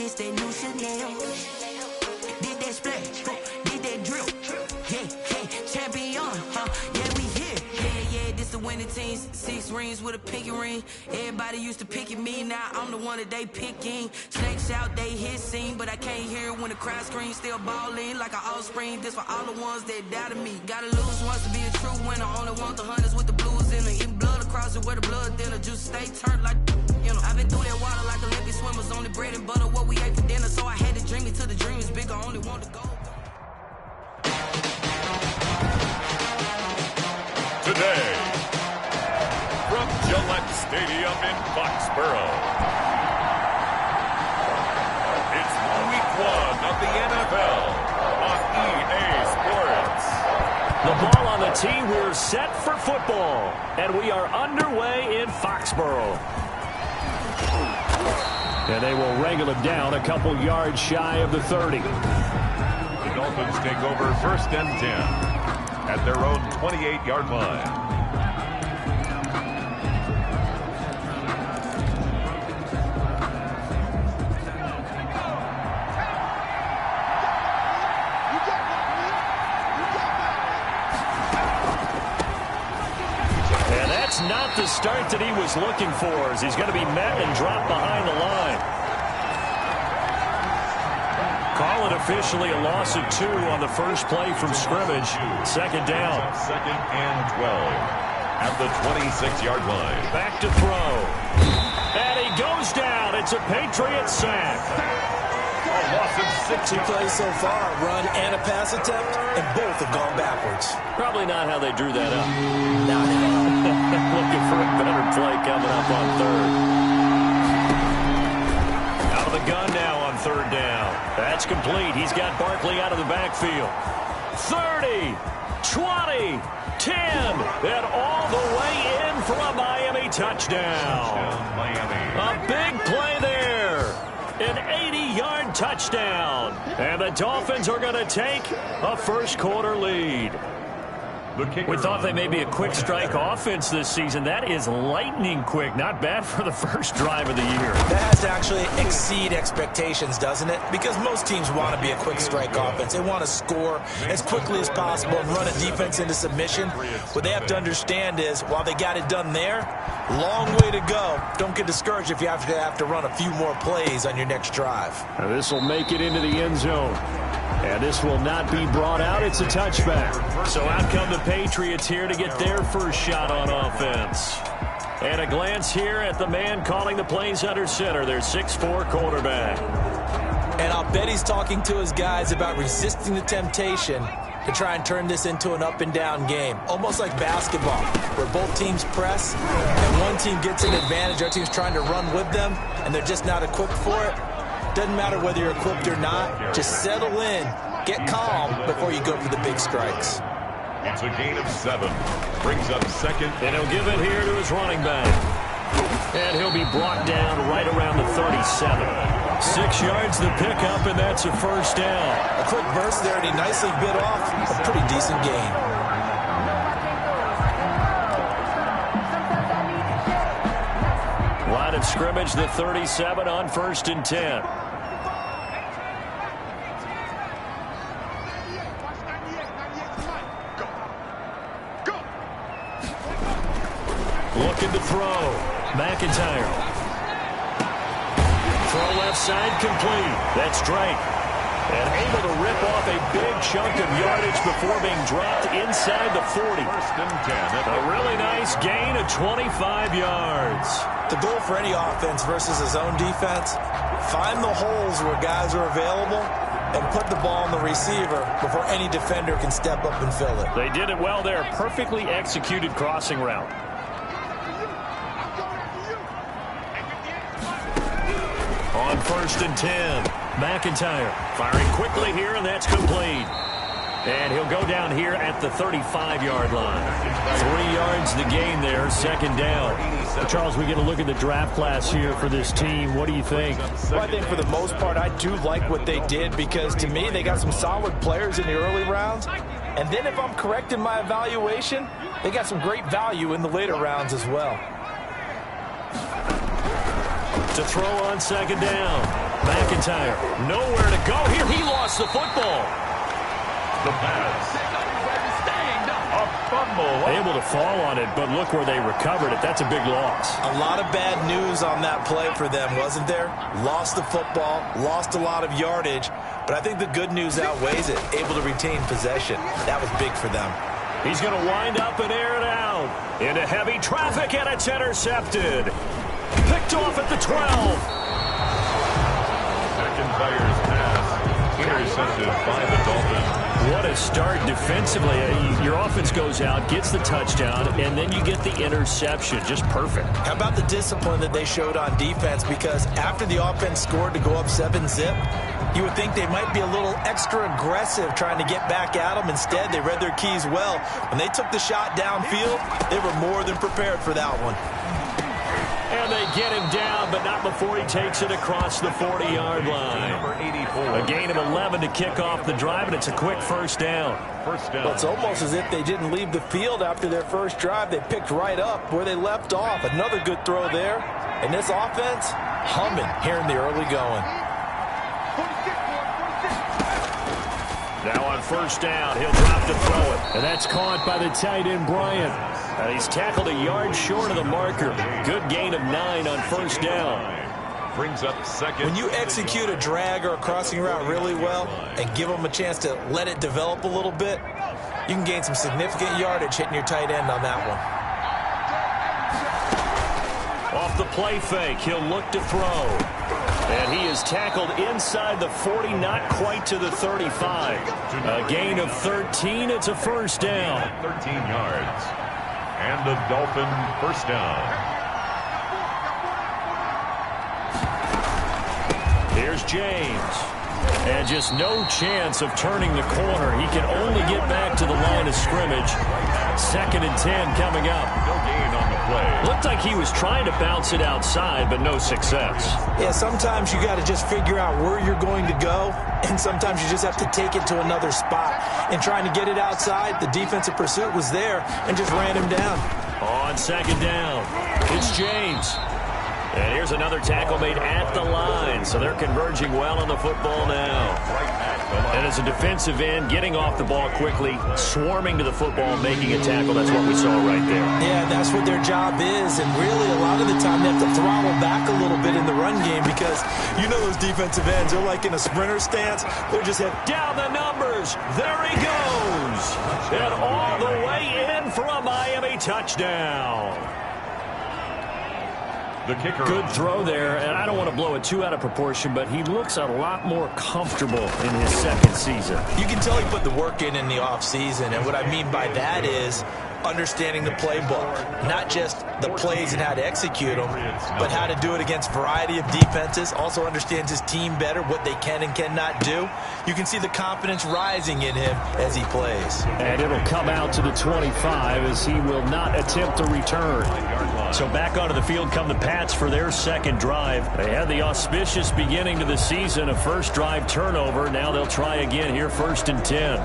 This that new Chanel. Did that splash, did that drip. Yeah, champion, yeah, we here. Yeah, this the winning teams. 6 rings with a pinky ring. Everybody used to pick at me, now I'm the one that they picking. Snakes out, they hit scene, but I can't hear it when the crowd screams. Still ballin' like an offspring. This for all the ones that doubted me. Gotta lose once to be a true winner. Only want the hunters with the blues in it. Eating blood across it where the blood dinner. Juice stay turned like, you know. I've been through that water like Olympic swimmers. Only bread and butter what we ate for dinner. So I had to dream it till the dream is bigger. Only want to go. Today, from Gillette Stadium in Foxborough, it's Week 1 of the NFL on EA Sports. The ball on the tee, we're set for football, and we are underway in Foxborough. And they will wrangle it down a couple yards shy of the 30. The Dolphins take over 1st and 10. At their own 28-yard line. And that's not the start that he was looking for, as he's going to be met and dropped behind the line. Call it officially a loss of 2 on the first play from scrimmage. 2nd down. 2nd and 12 at the 26-yard line. Back to throw. And he goes down. It's a Patriot sack. A loss of 6. 2 plays so far, a run and a pass attempt, and both have gone backwards. Probably not how they drew that up. Not at all. Looking for a better play coming up on 3rd. Out of the gun now on 3rd down. That's complete. He's got Barkley out of the backfield. 30, 20, 10, and all the way in for a Miami touchdown. A big play there. An 80-yard touchdown. And the Dolphins are going to take a first-quarter lead. We thought they may be a quick strike offense this season. That is lightning quick. Not bad for the first drive of the year. That has to actually exceed expectations, doesn't it? Because most teams want to be a quick strike offense. They want to score as quickly as possible and run a defense into submission. What they have to understand is, while they got it done there, long way to go. Don't get discouraged if you have to run a few more plays on your next drive. Now this will make it into the end zone. And this will not be brought out. It's a touchback. So out come the Patriots here to get their first shot on offense. And a glance here at the man calling the plays under center, their 6'4" quarterback. And I'll bet he's talking to his guys about resisting the temptation to try and turn this into an up-and-down game. Almost like basketball, where both teams press, and one team gets an advantage, the other team's trying to run with them, and they're just not equipped for it. Doesn't matter whether you're equipped or not. Just settle in, get calm before you go for the big strikes. It's a gain of 7. Brings up 2nd. And he'll give it here to his running back. And he'll be brought down right around the 37. 6 yards the pickup, and that's a first down. A quick burst there, and he nicely bit off a pretty decent gain. Line of scrimmage, the 37 on 1st and 10. Looking to throw. McIntyre. Throw left side complete. That's Drake. And able to rip off a big chunk of yardage before being dropped inside the 40. 1st and 10. A really nice gain of 25 yards. The goal for any offense versus a zone defense, find the holes where guys are available and put the ball on the receiver before any defender can step up and fill it. They did it well there. Perfectly executed crossing route. On 1st and 10, McIntyre firing quickly here, and that's complete. And he'll go down here at the 35-yard line. 3 yards the gain there, 2nd down. Charles, we get a look at the draft class here for this team. What do you think? Well, I think for the most part, I do like what they did because, to me, they got some solid players in the early rounds. And then if I'm correct in my evaluation, they got some great value in the later rounds as well. To throw on 2nd down. McIntyre, nowhere to go here. He lost the football. The pass. A fumble. Able to fall on it, but look where they recovered it. That's a big loss. A lot of bad news on that play for them, wasn't there? Lost the football, lost a lot of yardage, but I think the good news outweighs it. Able to retain possession. That was big for them. He's going to wind up and air it out. Into heavy traffic, and it's intercepted. Picked off at the 12. McIntyre's pass intercepted by the Dolphins. What a start defensively. Your offense goes out, gets the touchdown, and then you get the interception. Just perfect. How about the discipline that they showed on defense? Because after the offense scored to go up 7-zip, you would think they might be a little extra aggressive trying to get back at them. Instead, they read their keys well. When they took the shot downfield, they were more than prepared for that one. And they get him down, but not before he takes it across the 40-yard line. Number 84. A gain of 11 to kick off the drive, and it's a quick first down. First down. Well, it's almost as if they didn't leave the field after their first drive. They picked right up where they left off. Another good throw there. And this offense, humming here in the early going. Now on first down, he'll drop to throw it. And that's caught by the tight end, Bryant. He's tackled a yard short of the marker. Good gain of 9 on first down. Brings up second. When you execute a drag or a crossing route really well and give them a chance to let it develop a little bit, you can gain some significant yardage hitting your tight end on that one. Off the play fake, he'll look to throw. And he is tackled inside the 40, not quite to the 35. A gain of 13, it's a first down. 13 yards. And the Dolphin first down. Here's James. And just no chance of turning the corner. He can only get back to the line of scrimmage. 2nd and 10 coming up. No gain on the play. Looked like he was trying to bounce it outside, but no success. Yeah, sometimes you got to just figure out where you're going to go, and sometimes you just have to take it to another spot. And trying to get it outside, the defensive pursuit was there and just ran him down. On 2nd down, it's James. And here's another tackle made at the line, so they're converging well on the football now. And as a defensive end, getting off the ball quickly, swarming to the football, making a tackle, that's what we saw right there. Yeah, that's what their job is, and really a lot of the time they have to throttle back a little bit in the run game because you know those defensive ends, they're like in a sprinter stance. They're just down the numbers. There he goes. And all the way in for a Miami touchdown. The kicker. Good throw there, and I don't want to blow it too out of proportion, but he looks a lot more comfortable in his 2nd season. You can tell he put the work in the offseason, and what I mean by that is understanding the playbook, not just the plays and how to execute them, but how to do it against a variety of defenses, also understands his team better, what they can and cannot do. You can see the confidence rising in him as he plays. And it'll come out to the 25 as he will not attempt to return. So back onto the field come the Pats for their 2nd drive. They had the auspicious beginning to the season, a first drive turnover. Now they'll try again here, 1st and 10.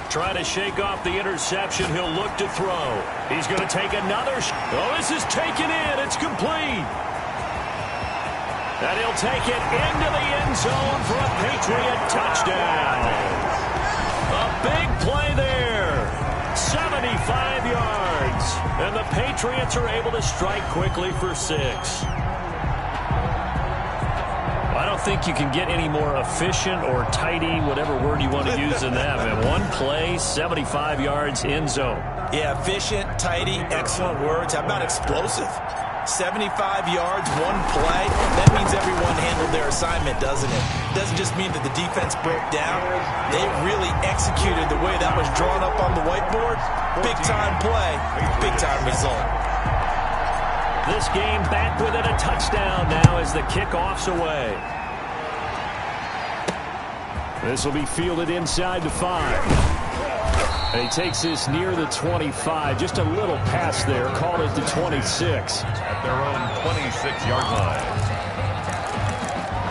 Trying to shake off the interception. He'll look to throw. He's going to take another. Oh, this is taken in. It's complete. And he'll take it into the end zone for a Patriot touchdown. A big play there. 75 yards. And the Patriots are able to strike quickly for 6. I don't think you can get any more efficient or tidy, whatever word you want to use in that. Man, one play, 75 yards, end zone. Yeah, efficient, tidy, excellent words. How about explosive? 75 yards, one play. That means everyone handled their assignment, doesn't it? It doesn't just mean that the defense broke down. They really executed the way that was drawn up on the whiteboard. Big-time play, big-time result. This game back within a touchdown now as the kickoff's away. This will be fielded inside the 5. And he takes this near the 25. Just a little pass there. Called it the 26. At their own 26-yard line.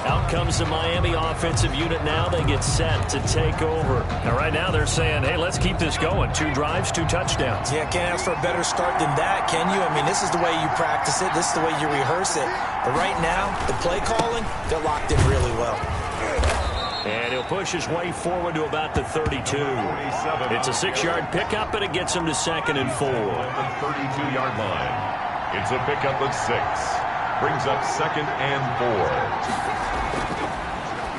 Out comes the Miami offensive unit now. They get set to take over. Now, right now they're saying, hey, let's keep this going. 2 drives, 2 touchdowns. Yeah, can't ask for a better start than that, can you? I mean, this is the way you practice it. This is the way you rehearse it. But right now, the play calling, they're locked in really well. And he'll push his way forward to about the 32. It's a 6-yard pickup, and it gets him to 2nd and 4. The 32-yard line. It's a pickup of 6. Brings up 2nd and 4.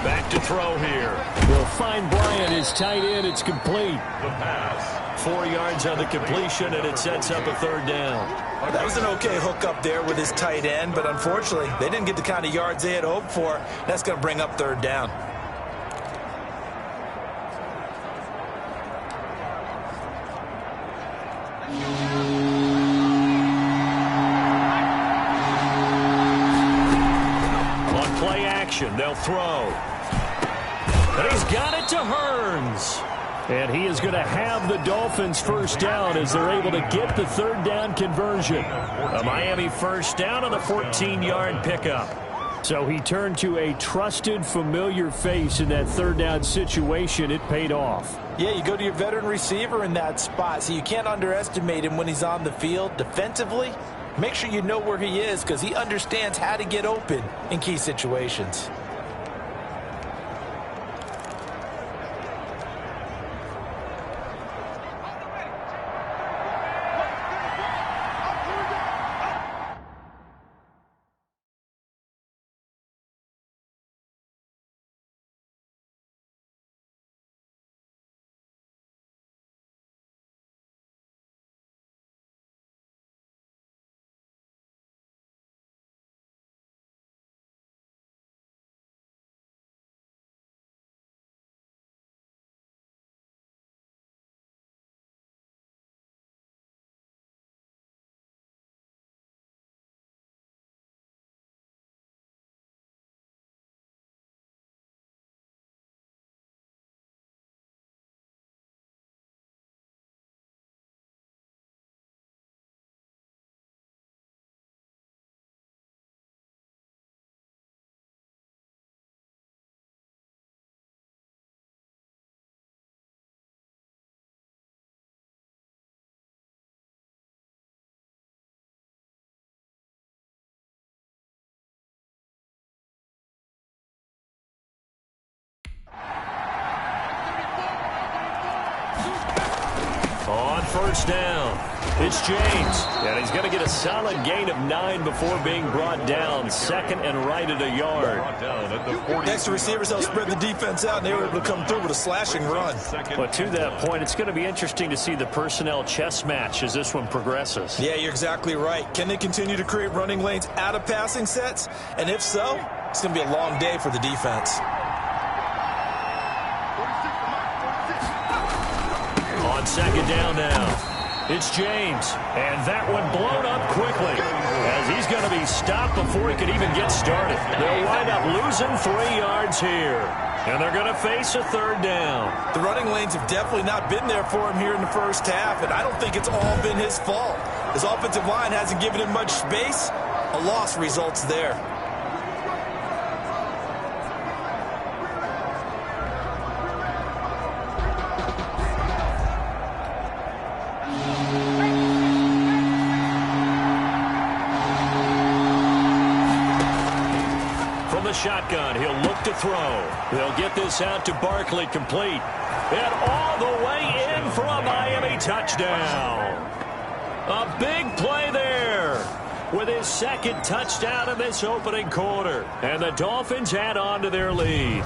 Back to throw here. They'll find Bryant, his tight end. It's complete. The pass. 4 yards on the completion, and it sets up a 3rd down. That was an okay hook up there with his tight end, but unfortunately, they didn't get the kind of yards they had hoped for. That's going to bring up 3rd down. They'll throw. And he's got it to Hearns. And he is going to have the Dolphins first down as they're able to get the 3rd down conversion. A Miami first down on the 14-yard pickup. So he turned to a trusted, familiar face in that 3rd down situation. It paid off. Yeah, you go to your veteran receiver in that spot, so you can't underestimate him when he's on the field defensively. Make sure you know where he is because he understands how to get open in key situations. On first down, it's James. And he's going to get a solid gain of 9 before being brought down. 2nd and right at a yard. Next to receivers, they'll spread the defense out, and they were able to come through with a slashing run. But to that point, it's going to be interesting to see the personnel chess match as this one progresses. Yeah, you're exactly right. Can they continue to create running lanes out of passing sets? And if so, it's going to be a long day for the defense. On 2nd down now, it's James, and that one blown up quickly as he's going to be stopped before he could even get started. They'll wind up losing 3 yards here, and they're going to face a 3rd down. The running lanes have definitely not been there for him here in the first half, and I don't think it's all been his fault. His offensive line hasn't given him much space. A loss results there. Shotgun, he'll look to throw. They'll get this out to Barkley, complete. And all the way in for a Miami touchdown. A big play there with his 2nd touchdown in this opening quarter. And the Dolphins add on to their lead.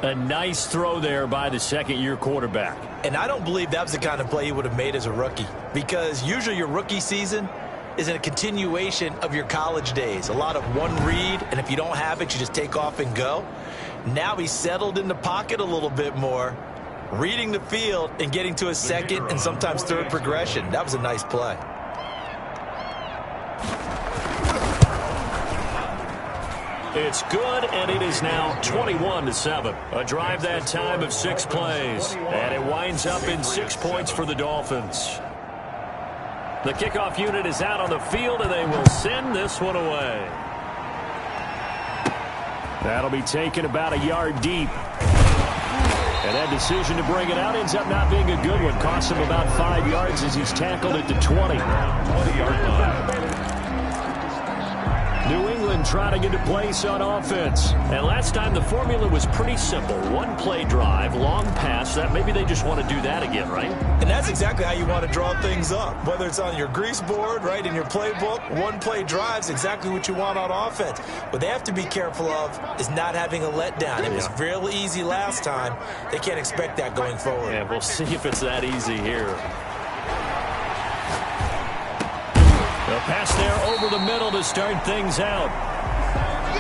A nice throw there by the 2nd-year quarterback. And I don't believe that was the kind of play he would have made as a rookie, because usually your rookie season is a continuation of your college days. A lot of one read, and if you don't have it, you just take off and go. Now he's settled in the pocket a little bit more, reading the field and getting to his 2nd and sometimes 3rd progression. That was a nice play. It's good, and it is now 21-7. A drive that time of 6 plays, and it winds up in 6 points for the Dolphins. The kickoff unit is out on the field, and they will send this one away. That'll be taken about a yard deep. And that decision to bring it out ends up not being a good one. Costs him about 5 yards as he's tackled at the 20. 20-yard line. New England trying to get into place on offense. And last time the formula was pretty simple. One-play drive, long pass. That maybe they just want to do that again, right? And that's exactly how you want to draw things up. Whether it's on your grease board, right, in your playbook, one-play drive's exactly what you want on offense. What they have to be careful of is not having a letdown. It was real easy last time. They can't expect that going forward. Yeah, we'll see if it's that easy here. The pass there over the middle to start things out.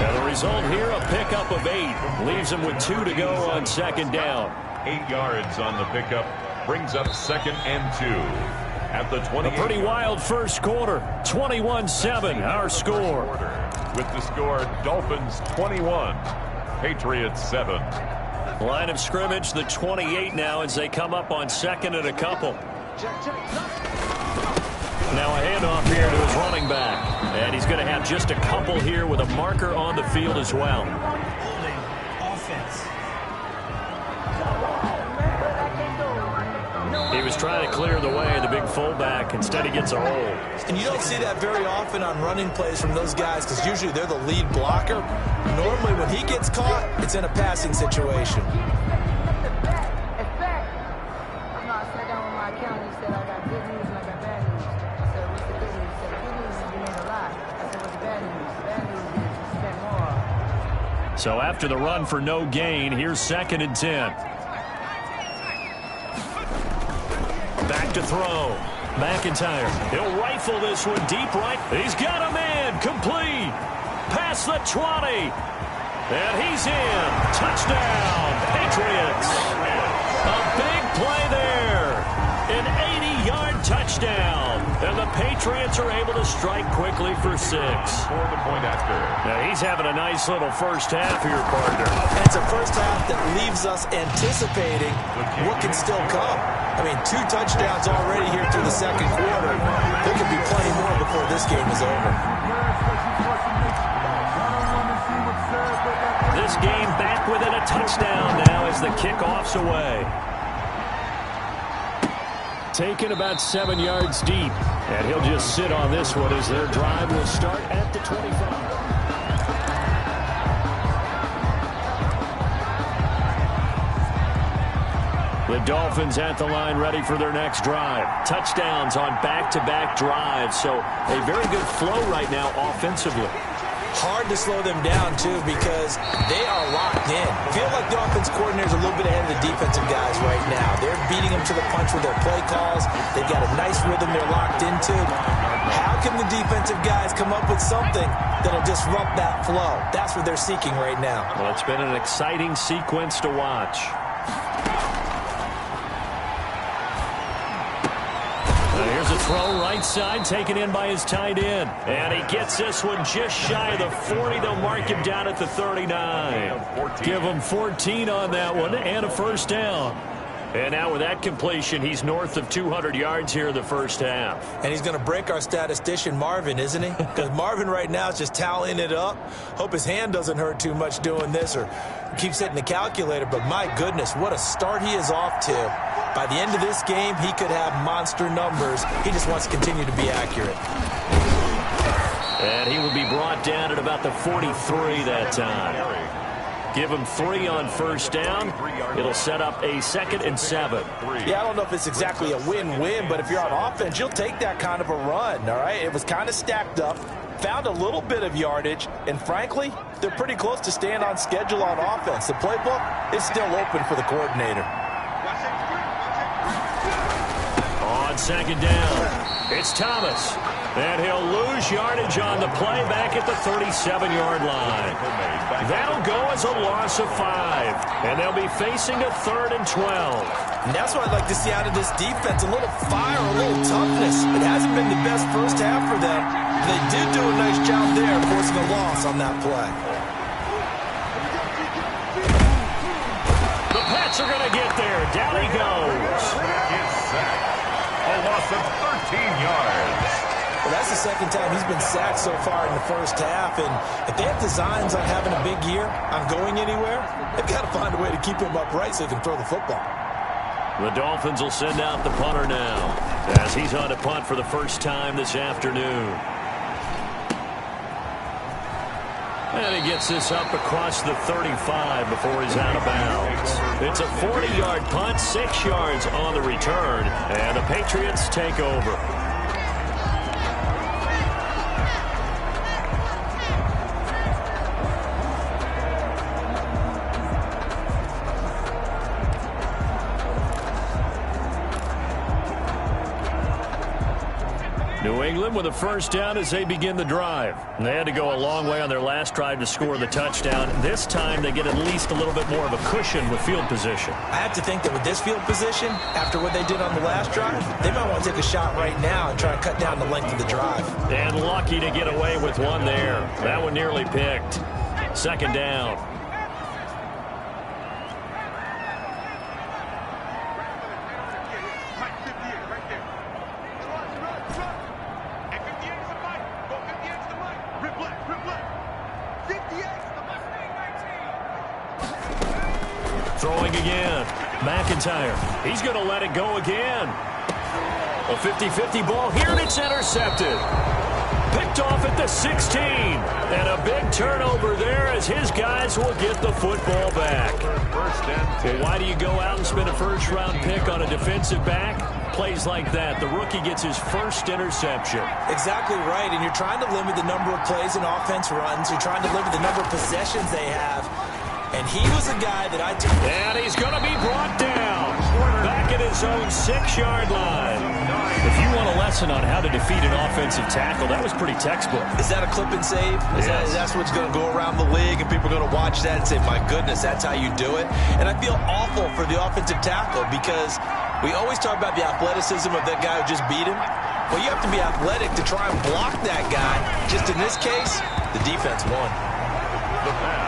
And the result here, a pickup of 8. Leaves him with 2 to go on second down. 8 yards on the pickup. Brings up 2nd and 2. At the 20. A pretty wild first quarter. 21-7, our score. With the score, Dolphins 21, Patriots 7. Line of scrimmage, the 28 now as they come up on 2nd and a couple. Now a handoff here to his running back. And he's going to have just a couple here with a marker on the field as well. He was trying to clear the way, the big fullback. Instead, he gets a hold. And you don't see that very often on running plays from those guys because usually they're the lead blocker. Normally, when he gets caught, it's in a passing situation. So after the run for no gain, here's 2nd and 10. Back to throw. McIntyre. He'll rifle this one deep right. He's got a man. Complete. Past the 20. And he's in. Touchdown, Patriots. A big play there. An 80-yard touchdown. And the Patriots are able to strike quickly for 6. For the point after. Now he's having a nice little first half here, partner. And it's a first half that leaves us anticipating what can still come. I mean, 2 touchdowns already here through the second quarter. There could be plenty more before this game is over. This game back within a touchdown now as the kickoff's away. Taken about 7 yards deep. And he'll just sit on this one as their drive will start at the 25. The Dolphins at the line ready for their next drive. Touchdowns on back-to-back drives. So a very good flow right now offensively. Hard to slow them down, too, because they are locked in. Feel like the offense coordinator is a little bit ahead of the defensive guys right now. They're beating them to the punch with their play calls. They've got a nice rhythm they're locked into. How can the defensive guys come up with something that'll disrupt that flow? That's what they're seeking right now. Well, it's been an exciting sequence to watch. Here's a throw right side taken in by his tight end. And he gets this one just shy of the 40. They'll mark him down at the 39. Give him 14 on that one and a first down. And now with that completion, he's north of 200 yards here in the first half. And he's going to break our statistician Marvin, isn't he? Because Marvin right now is just tallying it up. Hope his hand doesn't hurt too much doing this or keeps hitting the calculator. But my goodness, what a start he is off to. By the end of this game, he could have monster numbers. He just wants to continue to be accurate. And he will be brought down at about the 43 that time. Give him 3 on first down. It'll set up a 2nd and 7. Yeah, I don't know if it's exactly a win-win, but if you're on offense, you'll take that kind of a run, all right? It was kind of stacked up, found a little bit of yardage, and frankly, they're pretty close to staying on schedule on offense. The playbook is still open for the coordinator. On second down, it's Thomas. And he'll lose yardage on the play back at the 37-yard line. That'll go as a loss of 5. And they'll be facing a 3rd and 12. And that's what I'd like to see out of this defense. A little fire, a little toughness. It hasn't been the best first half for them. They did do a nice job there, forcing a loss on that play. The Pats are going to get there. Down he goes. A loss of 13 yards. Well, that's a second time he's been sacked so far in the first half, and if they have designs on having a big year, on going anywhere, they've got to find a way to keep him upright so they can throw the football. The Dolphins will send out the punter now as he's on to punt for the first time this afternoon. And he gets this up across the 35 before he's out of bounds. It's a 40-yard punt, 6 yards on the return, and the Patriots take over. New England with a first down as they begin the drive. And they had to go a long way on their last drive to score the touchdown. This time they get at least a little bit more of a cushion with field position. I have to think that with this field position, after what they did on the last drive, they might want to take a shot right now and try and cut down the length of the drive. And lucky to get away with one there. That one nearly picked. Second down. Throwing again. McIntyre. He's going to let it go again. A 50-50 ball here, and it's intercepted. Picked off at the 16. And a big turnover there as his guys will get the football back. Well, why do you go out and spend a first-round pick on a defensive back? Plays like that. The rookie gets his first interception. Exactly right, and you're trying to limit the number of plays and offense runs. You're trying to limit the number of possessions they have. And he was a guy that I took. And he's going to be brought down. Back at his own 6-yard line. If you want a lesson on how to defeat an offensive tackle, that was pretty textbook. Is that a clip and save? That's what's going to go around the league, and people are going to watch that and say, my goodness, that's how you do it. And I feel awful for the offensive tackle because we always talk about the athleticism of that guy who just beat him. Well, you have to be athletic to try and block that guy. Just in this case, the defense won.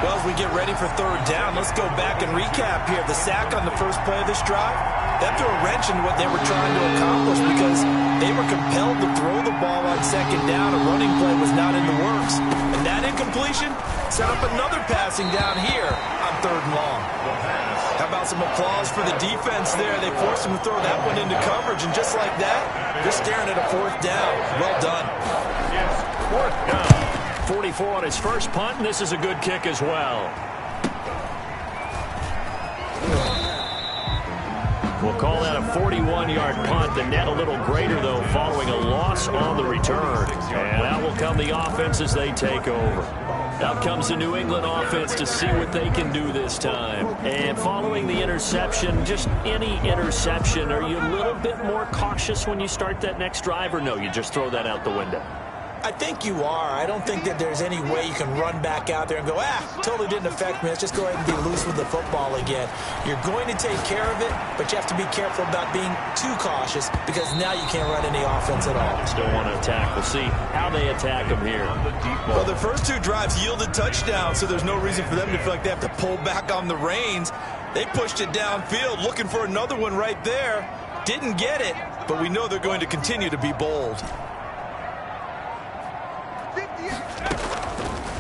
Well, as we get ready for third down, let's go back and recap here. The sack on the first play of this drive, that threw a wrench in what they were trying to accomplish because they were compelled to throw the ball on second down. A running play was not in the works. And that incompletion set up another passing down here on third and long. How about some applause for the defense there? They forced him to throw that one into coverage, and just like that, they're staring at a fourth down. Well done. Fourth down. 44 on his first punt, and this is a good kick as well. We'll call that a 41-yard punt. The net a little greater, though, following a loss on the return. And out will come the offense as they take over. Out comes the New England offense to see what they can do this time. And following the interception, just any interception, are you a little bit more cautious when you start that next drive, or no, you just throw that out the window? I think you are. I don't think that there's any way you can run back out there and go, totally didn't affect me. Let's just go ahead and be loose with the football again. You're going to take care of it, but you have to be careful about being too cautious because now you can't run any offense at all. Still want to attack. We'll see how they attack them here. Well, the first two drives yielded touchdowns, so there's no reason for them to feel like they have to pull back on the reins. They pushed it downfield, looking for another one right there. Didn't get it, but we know they're going to continue to be bold.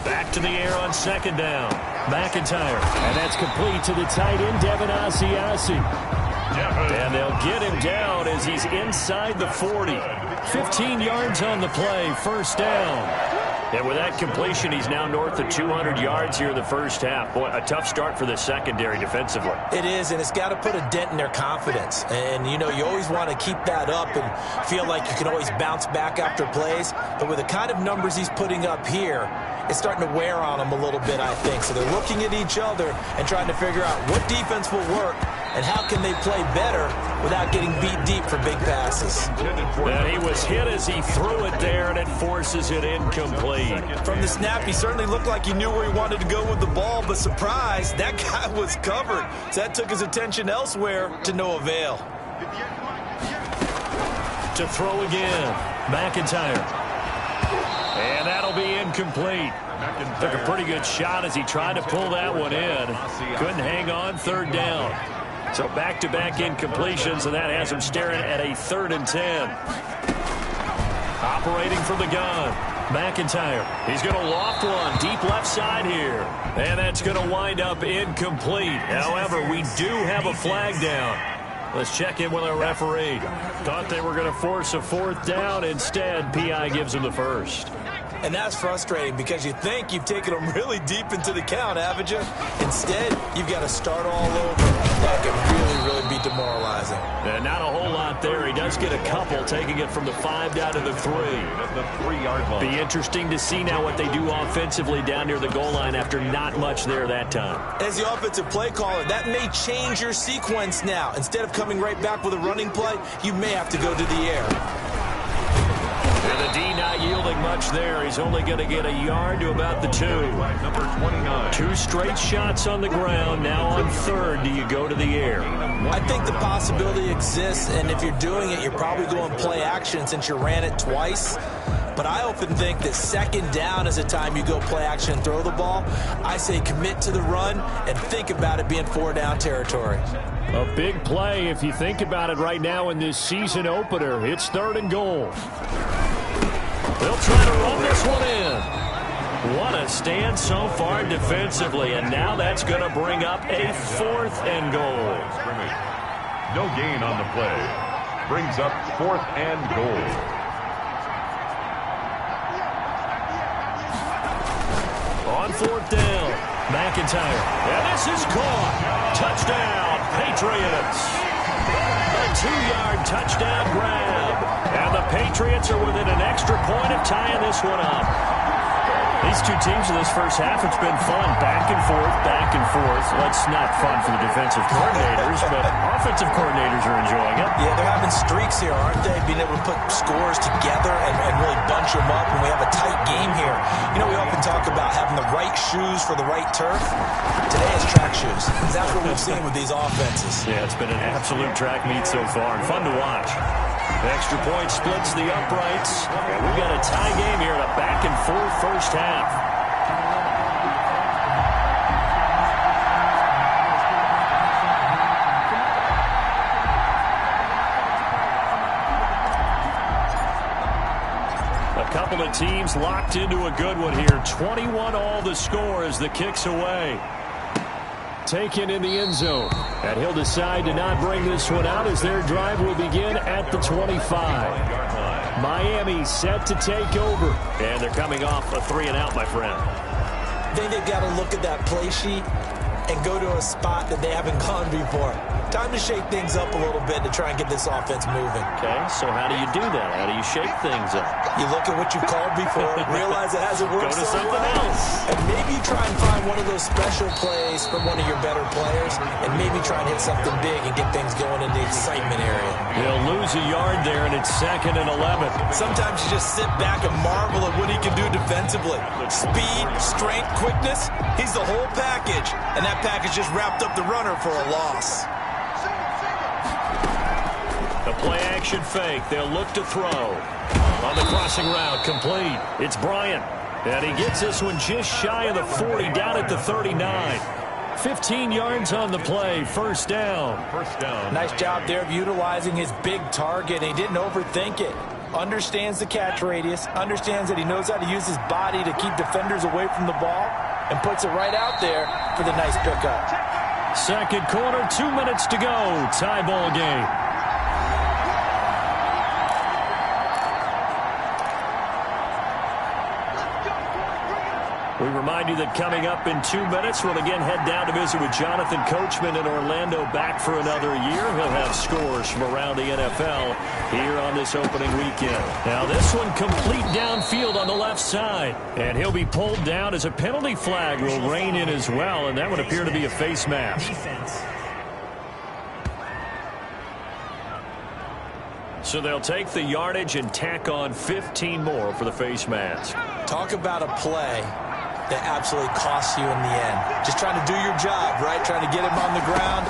Back to the air on second down. McIntyre. And that's complete to the tight end, Devin Asiasi. And they'll get him down as he's inside the 40. 15 yards on the play. First down. And with that completion, he's now north of 200 yards here in the first half. Boy, a tough start for the secondary defensively. It is, and it's got to put a dent in their confidence. And, you know, you always want to keep that up and feel like you can always bounce back after plays. But with the kind of numbers he's putting up here, it's starting to wear on them a little bit, I think. So they're looking at each other and trying to figure out what defense will work and how can they play better without getting beat deep for big passes. And he was hit as he threw it there, and it forces it incomplete. From the snap, he certainly looked like he knew where he wanted to go with the ball, but surprise, that guy was covered. So that took his attention elsewhere to no avail. To throw again, McIntyre. And that'll be incomplete. Took a pretty good shot as he tried to pull that one in. Couldn't hang on, third down. So back-to-back incompletions, and that has him staring at a 3rd and 10. Operating from the gun. McIntyre. He's going to loft one deep left side here. And that's going to wind up incomplete. However, we do have a flag down. Let's check in with our referee. Thought they were going to force a fourth down. Instead, PI gives them the first. And that's frustrating because you think you've taken them really deep into the count, haven't you? Instead, you've got to start all over. That can really be demoralizing. And not a whole lot there. He does get a couple, taking it from the 5 down to the 3. At the 3-yard line. Be interesting to see now what they do offensively down near the goal line after not much there that time. As the offensive play caller, that may change your sequence now. Instead of coming right back with a running play, you may have to go to the air. And the D not yielding much there. He's only going to get a yard to about the 2. Number 29. 2 straight shots on the ground. Now on 3rd, do you go to the air? I think the possibility exists, and if you're doing it, you're probably going play action since you ran it twice. But I often think that 2nd down is a time you go play action and throw the ball. I say commit to the run and think about it being 4 down territory. A big play if you think about it right now in this season opener. It's 3rd and goal. They'll try to run this one in. What a stand so far defensively, and now that's going to bring up a 4th and goal. No gain on the play. Brings up 4th and goal. On 4th down, McIntyre. And this is caught. Touchdown, Patriots. A 2-yard touchdown grab. And the Patriots are within an extra point of tying this one up. These two teams in this first half, it's been fun. Back and forth, back and forth. Well, it's not fun for the defensive coordinators, but offensive coordinators are enjoying it. Yeah, they're having streaks here, aren't they? Being able to put scores together and really bunch them up, and we have a tight game here. You know, we often talk about having the right shoes for the right turf. Today is track shoes. That's what we've seen with these offenses. Yeah, it's been an absolute track meet so far, and fun to watch. Extra point splits the uprights. And we've got a tie game here in a back-and-forth first half. A couple of teams locked into a good one here. 21 all the score as the kick's away. Taken in the end zone. And he'll decide to not bring this one out as their drive will begin at the 25. Miami set to take over. And they're coming off a 3-and-out, my friend. I think they've got to look at that play sheet and go to a spot that they haven't gone before. Time to shake things up a little bit to try and get this offense moving. Okay, so how do you do that? How do you shake things up? You look at what you've called before, realize it hasn't worked Go to so something well, else. and maybe try and find one of those special plays from one of your better players, and maybe try and hit something big and get things going in the excitement area. They'll lose a yard there, and it's 2nd and 11. Sometimes you just sit back and marvel at what he can do defensively. Speed, strength, quickness, he's the whole package, and that package just wrapped up the runner for a loss. The play-action fake. They'll look to throw. On the crossing route, complete. It's Bryant. And he gets this one just shy of the 40, down at the 39. 15 yards on the play. First down. Nice job there of utilizing his big target. He didn't overthink it. Understands the catch radius. Understands that he knows how to use his body to keep defenders away from the ball. And puts it right out there for the nice pickup. Second quarter, 2 minutes to go. Tie ball game. We remind you that coming up in 2 minutes, we'll again head down to visit with Jonathan Coachman in Orlando, back for another year. He'll have scores from around the NFL here on this opening weekend. Now this one complete downfield on the left side. And he'll be pulled down as a penalty flag will rein in as well, and that would appear to be a face mask. So they'll take the yardage and tack on 15 more for the face mask. Talk about a play that absolutely costs you in the end. Just trying to do your job, right? Trying to get him on the ground.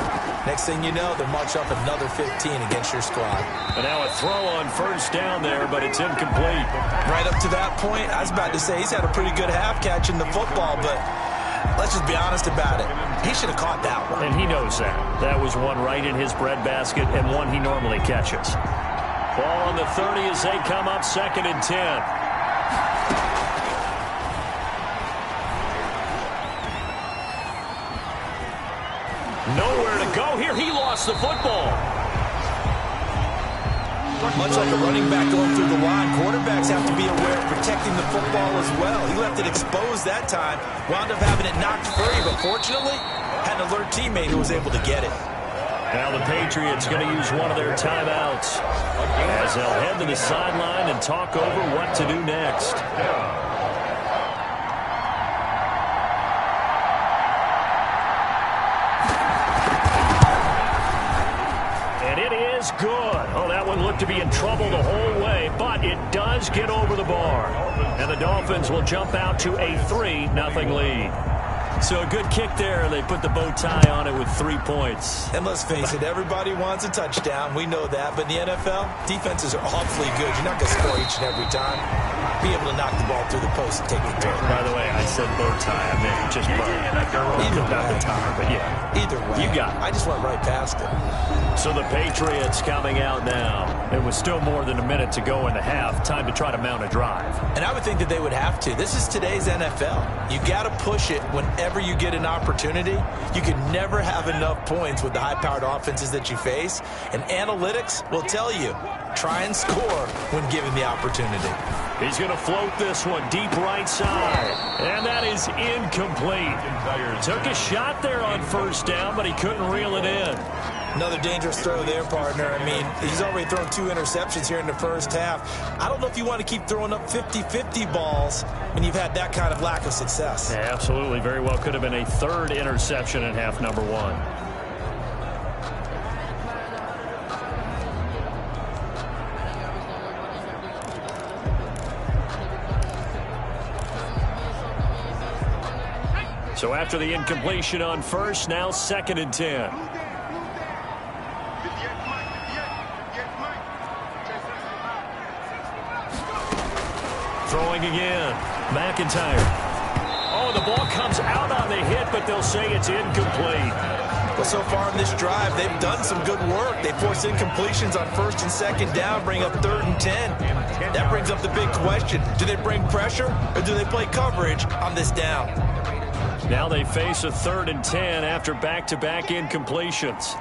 Next thing you know, they'll march up another 15 against your squad. And now a throw on first down there, but it's incomplete. Right up to that point, I was about to say he's had a pretty good half catching the football, but let's just be honest about it. He should have caught that one. And he knows that. That was one right in his breadbasket and one he normally catches. Ball on the 30 as they come up 2nd and 10. Nowhere to go here. He lost the football. Much like a running back going through the line, quarterbacks have to be aware of protecting the football as well. He left it exposed that time, wound up having it knocked free, but fortunately, had an alert teammate who was able to get it. Now the Patriots going to use one of their timeouts as they'll head to the sideline and talk over what to do next. Good. Oh, that one looked to be in trouble the whole way, but it does get over the bar. And the Dolphins will jump out to a 3-0 lead. So a good kick there. They put the bow tie on it with 3 points. And let's face it, everybody wants a touchdown. We know that. But in the NFL, defenses are awfully good. You're not going to score each and every time. Be able to knock the ball through the post and take the throw. By the way, I said bow tie. I meant just bow. Either not the tie, but yeah. Either way. You got it. I just went right past it. So the Patriots coming out now. It was still more than a minute to go in the half. Time to try to mount a drive. And I would think that they would have to. This is today's NFL. You got to push it whenever you get an opportunity. You can never have enough points with the high-powered offenses that you face. And analytics will tell you, try and score when given the opportunity. He's going to float this one deep right side. And that is incomplete. Took a shot there on 1st down, but he couldn't reel it in. Another dangerous throw there, partner. I mean, he's already thrown 2 interceptions here in the first half. I don't know if you want to keep throwing up 50-50 balls when you've had that kind of lack of success. Yeah, absolutely. Very well could have been a 3rd interception in half number 1. So after the incompletion on 1st, now 2nd and 10. Throwing again. McIntyre. Oh, the ball comes out on the hit, but they'll say it's incomplete. Well, so far in this drive, they've done some good work. They force incompletions on 1st and 2nd down, bring up 3rd and 10. That brings up the big question. Do they bring pressure, or do they play coverage on this down? Now they face a 3rd and 10 after back-to-back incompletions.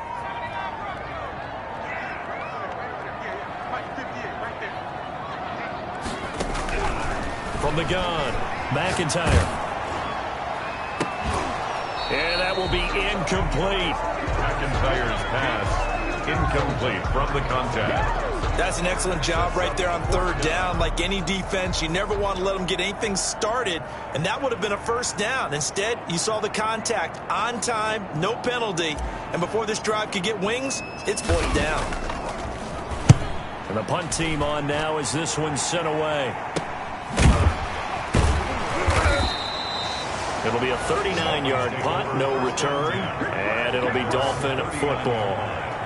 From the gun, McIntyre. And that will be incomplete. McIntyre's pass incomplete from the contact. That's an excellent job right there on 3rd down. Like any defense, you never want to let them get anything started, and that would have been a 1st down. Instead, you saw the contact on time, no penalty, and before this drive could get wings, it's 4th down. And the punt team on now as this one's sent away. It'll be a 39-yard punt, no return, and it'll be Dolphin football.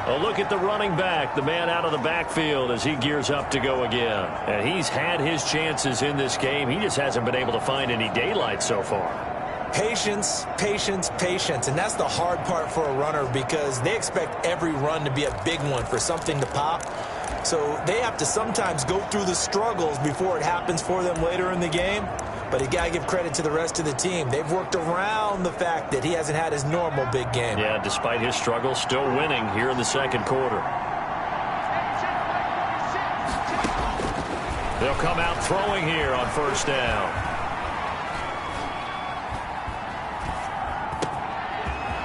A look at the running back, the man out of the backfield as he gears up to go again. And he's had his chances in this game. He just hasn't been able to find any daylight so far. Patience, patience, patience. And that's the hard part for a runner because they expect every run to be a big one for something to pop. So they have to sometimes go through the struggles before it happens for them later in the game. But you got to give credit to the rest of the team. They've worked around the fact that he hasn't had his normal big game. Yeah, despite his struggles, still winning here in the 2nd quarter. They'll come out throwing here on 1st down.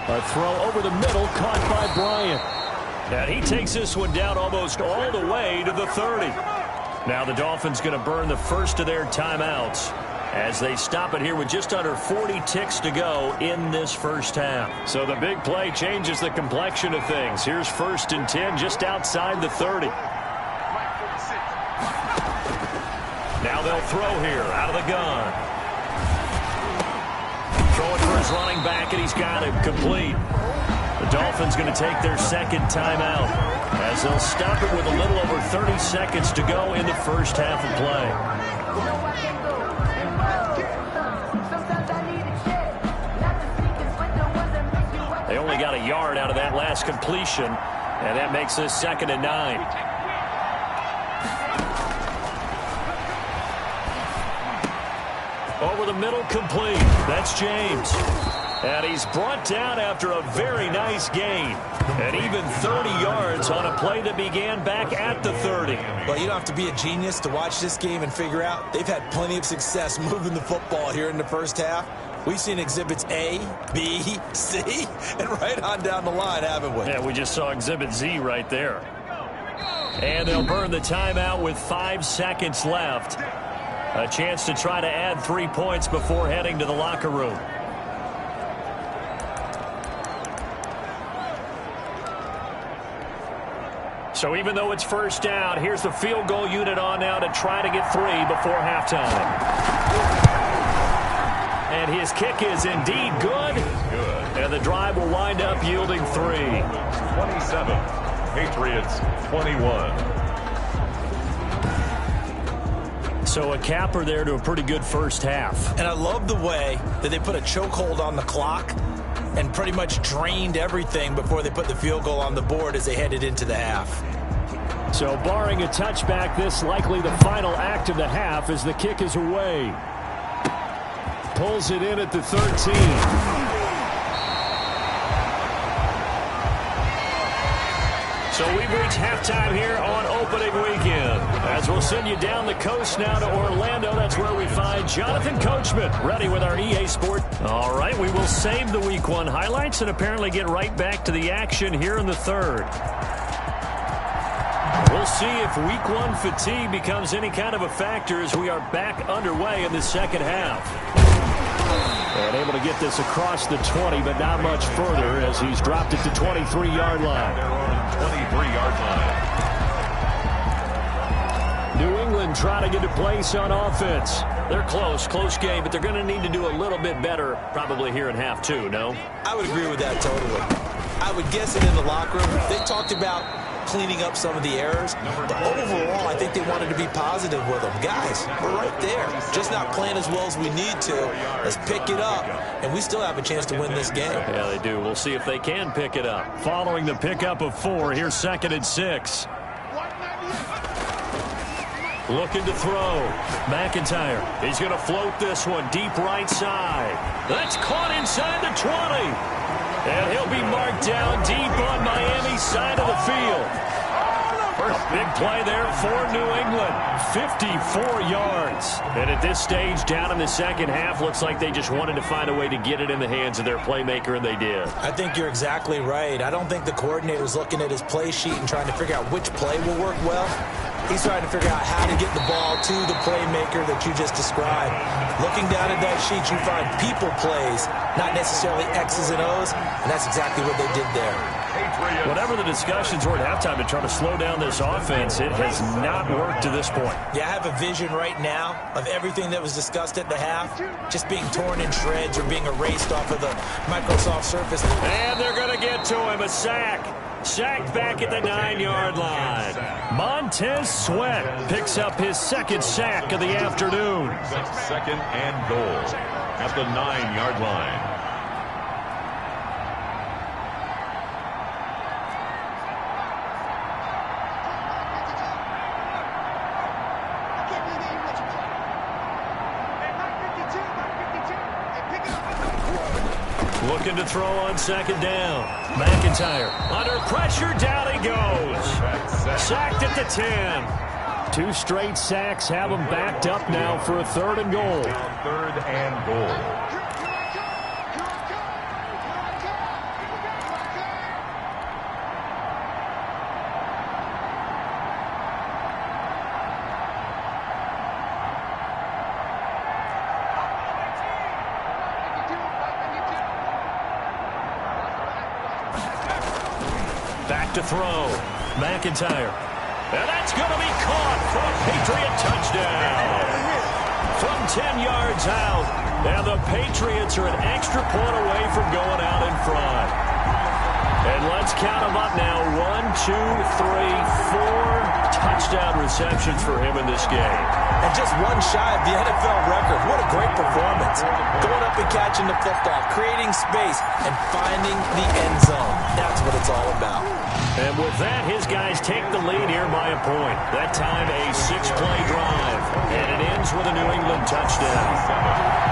A throw over the middle caught by Bryant. And he takes this one down almost all the way to the 30. Now the Dolphins going to burn the first of their timeouts as they stop it here with just under 40 ticks to go in this first half. So the big play changes the complexion of things. Here's 1st and 10 just outside the 30. Now they'll throw here out of the gun. Throwing for his running back, and he's got it complete. The Dolphins going to take their 2nd timeout as they'll stop it with a little over 30 seconds to go in the first half of play. They only got a yard out of that last completion, and that makes this 2nd and 9. Over the middle, complete. That's James. And he's brought down after a very nice gain. And even 30 yards on a play that began back at the 30. Well, you don't have to be a genius to watch this game and figure out they've had plenty of success moving the football here in the first half. We've seen exhibits A, B, C, and right on down the line, haven't we? Yeah, we just saw exhibit Z right there. And they'll burn the timeout with 5 seconds left. A chance to try to add 3 points before heading to the locker room. So even though it's first down, here's the field goal unit on now to try to get 3 before halftime. And his kick is indeed good. And the drive will wind up yielding 3. 27. Patriots 21. So a capper there to a pretty good first half. And I love the way that they put a chokehold on the clock and pretty much drained everything before they put the field goal on the board as they headed into the half. So barring a touchback, this likely the final act of the half as the kick is away. Pulls it in at the 13. So we've reached halftime here on opening weekend. As we'll send you down the coast now to Orlando. That's where we find Jonathan Coachman ready with our EA Sport. All right, we will save the Week 1 highlights and apparently get right back to the action here in the third. We'll see if Week 1 fatigue becomes any kind of a factor as we are back underway in the second half. And able to get this across the 20, but not much further as he's dropped it to 23-yard line. 23-yard line. New England trying to get a place on offense. They're close game, but they're going to need to do a little bit better probably here in half 2, no? I would agree with that totally. I would guess it in the locker room. They talked about cleaning up some of the errors, but overall, I think they wanted to be positive with them. Guys, we're right there. Just not playing as well as we need to. Let's pick it up, and we still have a chance to win this game. Yeah, they do. We'll see if they can pick it up. Following the pickup of 4, here's 2nd and 6. Looking to throw. McIntyre. He's going to float this one deep right side. That's caught inside the 20. And he'll be marked down deep on Miami's side of the field. First big play there for New England. 54 yards. And at this stage, down in the second half, looks like they just wanted to find a way to get it in the hands of their playmaker, and they did. I think you're exactly right. I don't think the coordinator's looking at his play sheet and trying to figure out which play will work well. He's trying to figure out how to get the ball to the playmaker that you just described. Looking down at that sheet, you find people plays, not necessarily X's and O's, and that's exactly what they did there. Whatever the discussions were at halftime to try to slow down this offense, it has not worked to this point. Yeah, I have a vision right now of everything that was discussed at the half just being torn in shreds or being erased off of the Microsoft Surface. And they're going to get to him, a sack. Sacked back at the 9-yard line. Montez Sweat picks up his 2nd sack of the afternoon. 2nd and goal at the 9-yard line. Looking to throw on 2nd down. McIntyre under pressure, down he goes. Sacked at the 10. 2 straight sacks have him backed up now for a 3rd and goal. 3rd and goal. Back to throw. McIntyre. And that's going to be caught for a Patriot touchdown. From 10 yards out. And the Patriots are an extra point away from going out in front. And let's count them up now. 1, 2, 3, 4 touchdowns. touchdown receptions for him in this game. And just one shy of the NFL record. What a great performance. Going up and catching the football, creating space, and finding the end zone. That's what it's all about. And with that, his guys take the lead here by a point. That time, a 6-play drive. And it ends with a New England touchdown.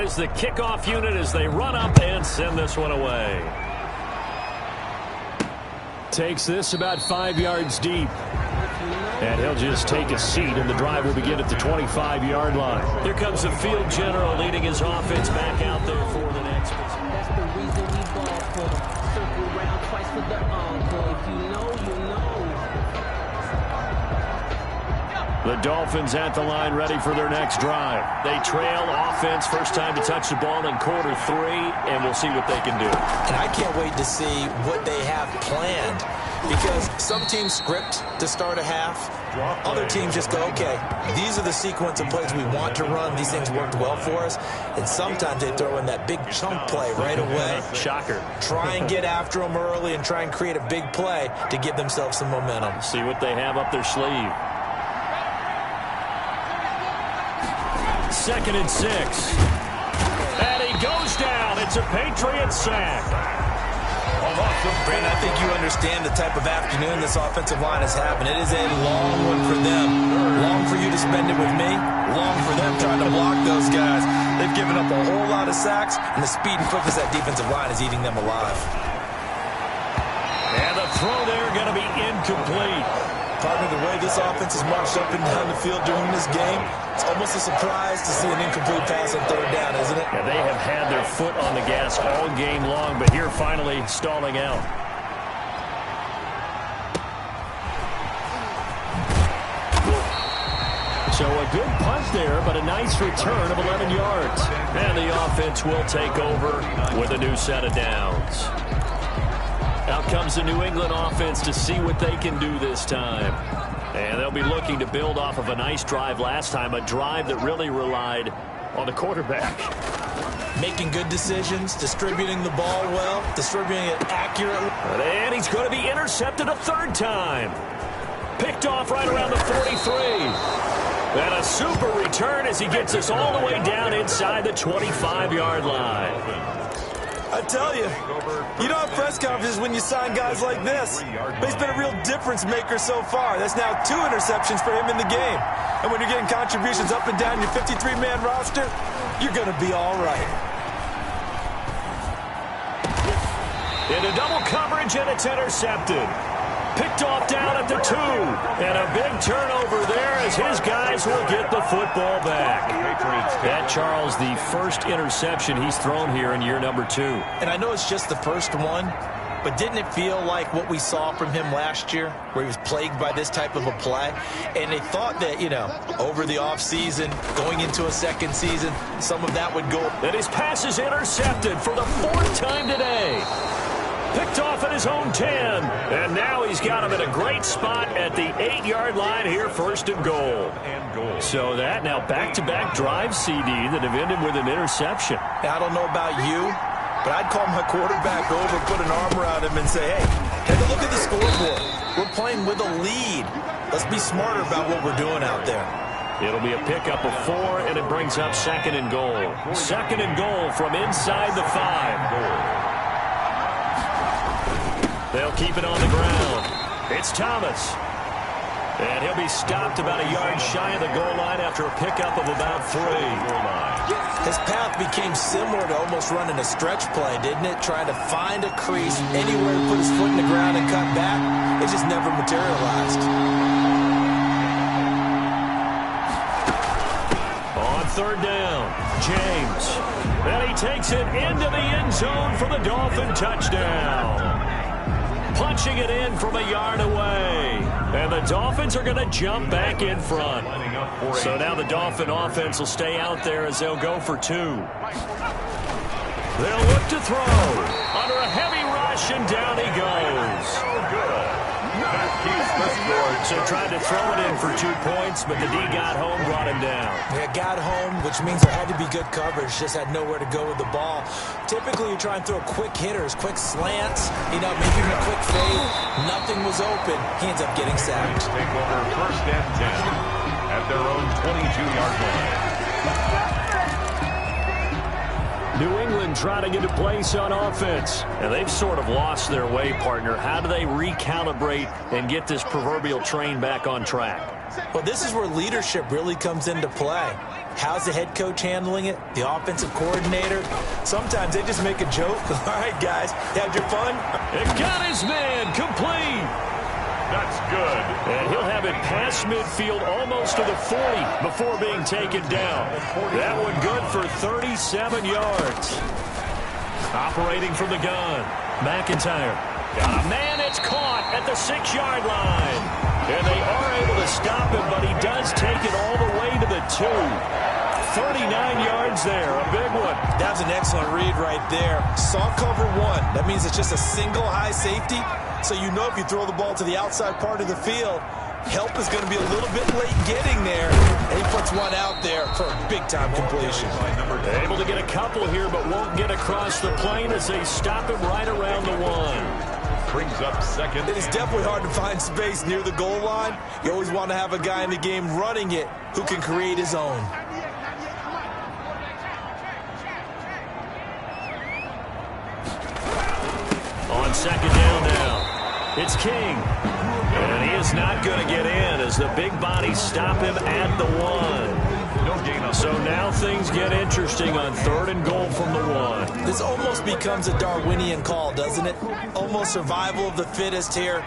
Is the kickoff unit as they run up and send this one away. Takes this about 5 yards deep. And he'll just take a seat, and the drive will begin at the 25-yard line. Here comes the field general leading his offense back out there for the next possession. That's the reason we ball for them. Circle around twice for the encore. If you know, you know. The Dolphins at the line ready for their next drive. They trail offense, first time to touch the ball in quarter 3, and we'll see what they can do. And I can't wait to see what they have planned, because some teams script to start a half. Other teams just go, okay, these are the sequence of plays we want to run. These things worked well for us. And sometimes they throw in that big chunk play right away. Shocker. Try and get after them early and try and create a big play to give themselves some momentum. See what they have up their sleeve. 2nd and 6. And he goes down. It's a Patriot sack. Brandon, I think you understand the type of afternoon this offensive line is having. It is a long one for them. Long for you to spend it with me. Long for them trying to block those guys. They've given up a whole lot of sacks, and the speed and quickness of that defensive line is eating them alive. And the throw there going to be incomplete. Partner, the way this offense has marched up and down the field during this game, it's almost a surprise to see an incomplete pass on 3rd down, isn't it? Yeah, they have had their foot on the gas all game long, but here finally stalling out. So a good punt there, but a nice return of 11 yards. And the offense will take over with a new set of downs. Out comes the New England offense to see what they can do this time. And they'll be looking to build off of a nice drive last time, a drive that really relied on the quarterback. Making good decisions, distributing the ball well, distributing it accurately. And he's going to be intercepted a 3rd time. Picked off right around the 43. And a super return as he gets us all the way down inside the 25-yard line. I tell you, you don't have press conferences when you sign guys like this. But he's been a real difference maker so far. That's now 2 interceptions for him in the game. And when you're getting contributions up and down your 53-man roster, you're going to be all right. Into double coverage, and it's intercepted. Picked off down at the 2. And a big turnover there as his guys will get the football back. That, Charles, the first interception he's thrown here in year number 2. And I know it's just the first one, but didn't it feel like what we saw from him last year, where he was plagued by this type of a play? And they thought that, you know, over the offseason, going into a second season, some of that would go. And his pass is intercepted for the 4th time today. Picked off at his own 10. And now he's got him in a great spot at the 8-yard line here, 1st and goal. So that now back-to-back drive CD that have ended with an interception. Now, I don't know about you, but I'd call my quarterback over, put an arm around him, and say, hey, take a look at the scoreboard. We're playing with a lead. Let's be smarter about what we're doing out there. It'll be a pickup of 4, and it brings up 2nd and goal. 2nd and goal from inside the 5. They'll keep it on the ground. It's Thomas. And he'll be stopped about a yard shy of the goal line after a pickup of about 3. His path became similar to almost running a stretch play, didn't it? Trying to find a crease, anywhere to put his foot in the ground and cut back. It just never materialized. On 3rd down, James. And he takes it into the end zone for the Dolphin touchdown. punching it in from a yard away. And the Dolphins are going to jump back in front. So now the Dolphin offense will stay out there as they'll go for 2. They'll look to throw. Under a heavy rush, and down he goes. So tried to throw it in for 2 points, but the D got home, brought him down. Yeah, got home, which means there had to be good coverage. Just had nowhere to go with the ball. Typically, you try and throw quick hitters, quick slants, maybe even a quick fade. Nothing was open. He ends up getting sacked. Take over 1st and 10 at their own 22-yard line. New England trying to get a place on offense. And they've sort of lost their way, partner. How do they recalibrate and get this proverbial train back on track? Well, this is where leadership really comes into play. How's the head coach handling it? The offensive coordinator? Sometimes they just make a joke. All right, guys, had your fun? It got his man complete. That's good. And he'll have it past midfield almost to the 40 before being taken down. That one good for 37 yards. Operating from the gun. McIntyre. Got a man, it's caught at the 6-yard line. And they are able to stop him, but he does take it all the way to the 2. 39 yards there, a big one. That was an excellent read right there. Saw cover 1. That means it's just a single high safety. So you know if you throw the ball to the outside part of the field, help is going to be a little bit late getting there. And he puts one out there for a big-time completion. Able to get a couple here, but won't get across the plane as they stop him right around the 1. Brings up 2nd. It is definitely hard to find space near the goal line. You always want to have a guy in the game running it who can create his own. On 2nd down now. It's King. And he is not going to get in as the big bodies stop him at the 1. So now things get interesting on 3rd and goal from the 1. This almost becomes a Darwinian call, doesn't it? Almost survival of the fittest here.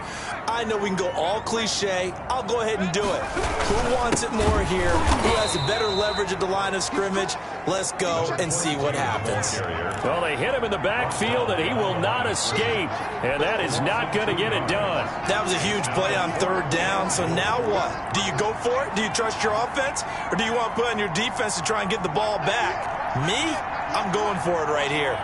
I know we can go all cliche. I'll go ahead and do it. Who wants it more here? Who has a better leverage at the line of scrimmage? Let's go and see what happens. Well, they hit him in the backfield, and he will not escape. And that is not going to get it done. That was a huge play on 3rd down. So now what? Do you go for it? Do you trust your offense? Or do you want to put on your defense to try and get the ball back? Me? I'm going for it right here.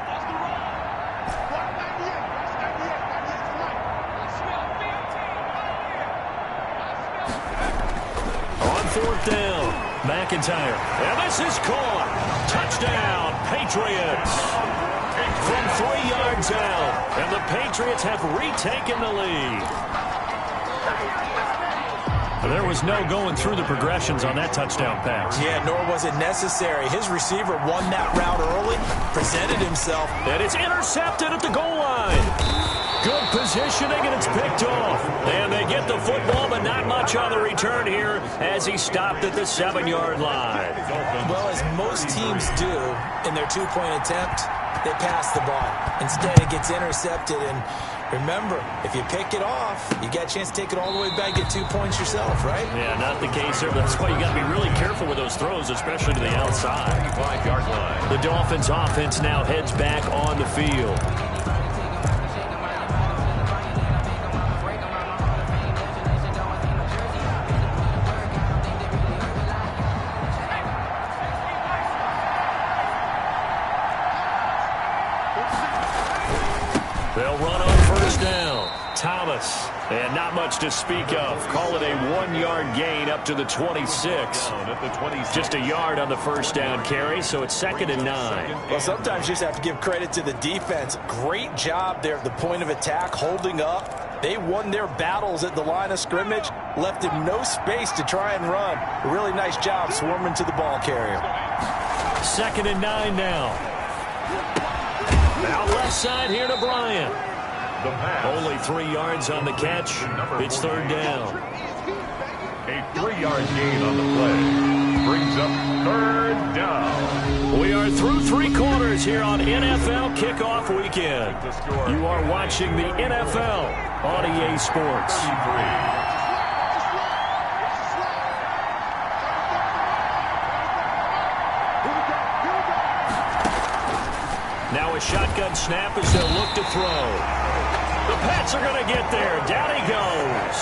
On 4th down, McIntyre. And this is caught. Touchdown, Patriots. From 3 yards out. And the Patriots have retaken the lead. There was no going through the progressions on that touchdown pass. Yeah, nor was it necessary. His receiver won that route early, presented himself. And it's intercepted at the goal line. Good positioning, and it's picked off. And they get the football, but not much on the return here as he stopped at the 7-yard line. Well, as most teams do in their 2-point attempt, they pass the ball. Instead, it gets intercepted, and remember, if you pick it off, you got a chance to take it all the way back, get 2 points yourself, right? Yeah, not the case here. That's why you got to be really careful with those throws, especially to the outside. 5-yard line. The Dolphins offense now heads back on the field. They'll run on 1st down. Thomas. And not much to speak of. Call it a 1-yard gain up to the 26. Just a yard on the 1st down carry, so it's 2nd and 9. Well, sometimes you just have to give credit to the defense. Great job there at the point of attack, holding up. They won their battles at the line of scrimmage, left him no space to try and run. A really nice job swarming to the ball carrier. 2nd and 9 now. Out left side here to Bryant. Only 3 yards on the catch. It's 3rd down. A 3-yard gain on the play. Brings up 3rd down. We are through 3 quarters here on NFL Kickoff Weekend. You are watching the NFL on EA Sports. Now a shotgun snap as they'll look to throw. The patch Bills are going to get there. Down he goes.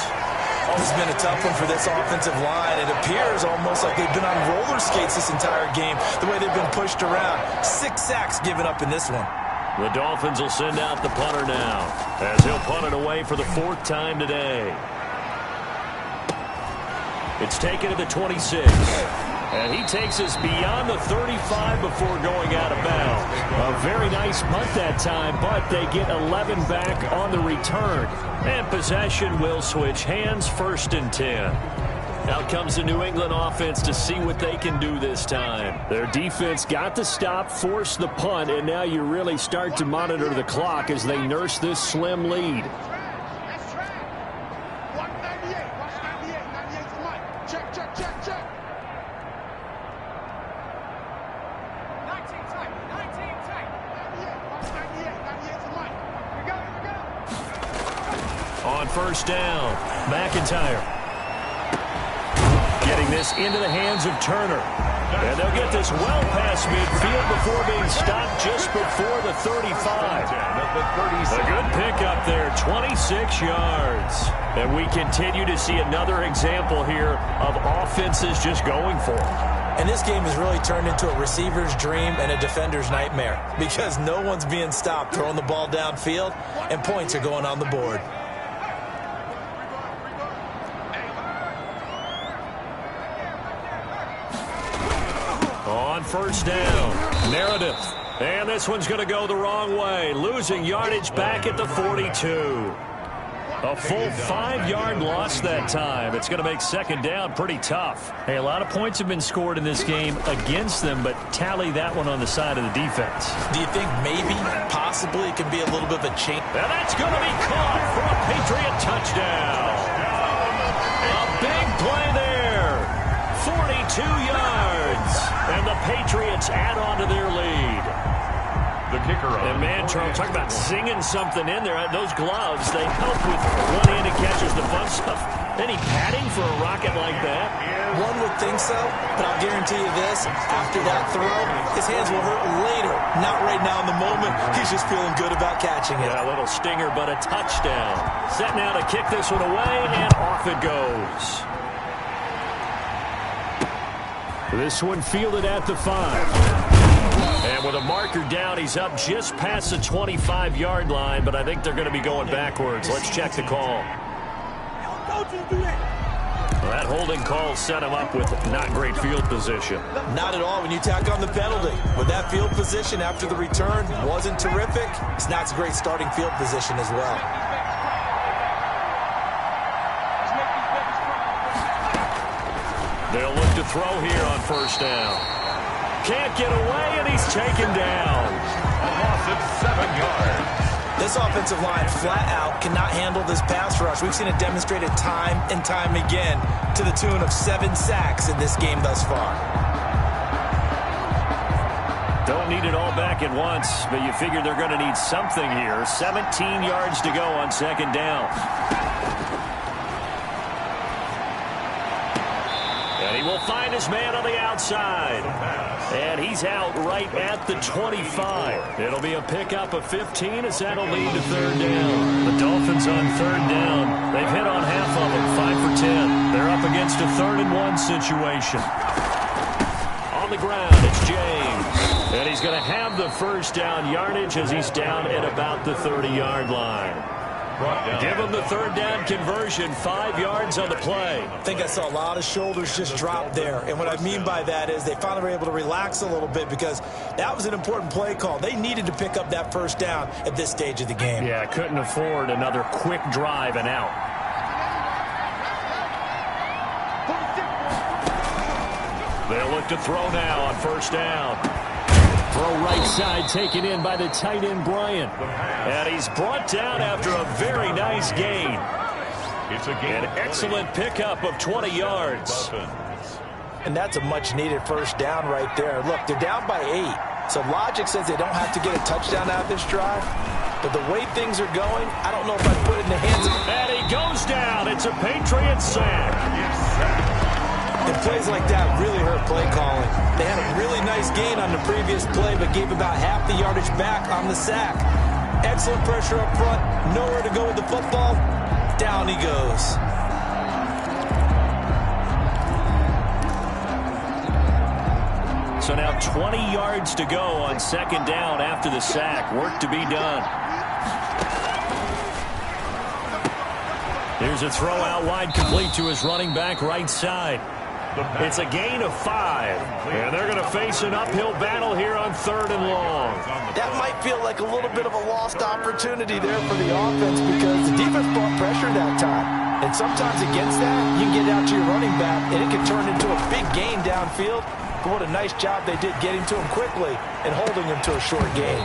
This has been a tough one for this offensive line. It appears almost like they've been on roller skates this entire game, the way they've been pushed around. 6 sacks given up in this one. The Dolphins will send out the punter now, as he'll punt it away for the 4th time today. It's taken to the 26. And he takes us beyond the 35 before going out of bounds. A very nice punt that time, but they get 11 back on the return. And possession will switch hands, 1st and 10. Out comes the New England offense to see what they can do this time. Their defense got the stop, forced the punt, and now you really start to monitor the clock as they nurse this slim lead. On 1st down, McIntyre. Getting this into the hands of Turner. And they'll get this well past midfield before being stopped just before the 35. A good pickup there, 26 yards. And we continue to see another example here of offenses just going for it. And this game has really turned into a receiver's dream and a defender's nightmare because no one's being stopped throwing the ball downfield, and points are going on the board. On 1st down, Meredith. And this one's going to go the wrong way, losing yardage back at the 42. A full 5-yard loss that time. It's going to make 2nd down pretty tough. Hey, a lot of points have been scored in this game against them, but tally that one on the side of the defense. Do you think maybe, possibly, it can be a little bit of a change? And that's going to be caught for a Patriot touchdown. A big play there. 42 yards. And the Patriots add on to their lead. The kicker on. And man, Charles, talk about singing something in there. Those gloves, they help with one-handed catches, the fun stuff. Any padding for a rocket like that? One would think so, but I'll guarantee you this. After that throw, his hands will hurt later. Not right now in the moment. He's just feeling good about catching it. Yeah, a little stinger, but a touchdown. Set now to kick this one away, and off it goes. This one fielded at the 5. And with a marker down, he's up just past the 25-yard line, but I think they're going to be going backwards. Let's check the call. Well, that holding call set him up with not great field position. Not at all when you tack on the penalty. With that field position after the return wasn't terrific, it's not a great starting field position as well. They'll look to throw here on 1st down. Can't get away, and he's taken down. A loss of 7 yards. This offensive line flat out cannot handle this pass rush. We've seen it demonstrated time and time again to the tune of 7 sacks in this game thus far. Don't need it all back at once, but you figure they're going to need something here. 17 yards to go on 2nd down. And he will find his man on the outside. And he's out right at the 25. It'll be a pickup of 15 as that'll lead to 3rd down. The Dolphins on 3rd down. They've hit on half of them, 5 for 10. They're up against a 3rd and 1 situation. On the ground, it's James. And he's going to have the 1st down yardage as he's down at about the 30-yard line. Give him the 3rd down conversion, 5 yards on the play. I think I saw a lot of shoulders just drop there. And what I mean by that is they finally were able to relax a little bit because that was an important play call. They needed to pick up that 1st down at this stage of the game. Yeah, couldn't afford another quick drive and out. They'll look to throw now on 1st down. Throw right side taken in by the tight end, Bryant. And he's brought down after a very nice gain. It's a gain. An excellent pickup of 20 yards. And that's a much-needed 1st down right there. Look, they're down by 8. So logic says they don't have to get a touchdown out of this drive. But the way things are going, I don't know if I'd put it in the hands of... And he goes down. It's a Patriot sack. And plays like that really hurt play calling. They had a really nice gain on the previous play, but gave about half the yardage back on the sack. Excellent pressure up front. Nowhere to go with the football. Down he goes. So now 20 yards to go on second down after the sack. Work to be done. Here's a throw out wide, complete to his running back right side. It's a gain of 5, and they're going to face an uphill battle here on 3rd and long. That might feel like a little bit of a lost opportunity there for the offense because the defense brought pressure that time. And sometimes against that, you can get out to your running back, and it can turn into a big gain downfield. But what a nice job they did getting to him quickly and holding him to a short gain.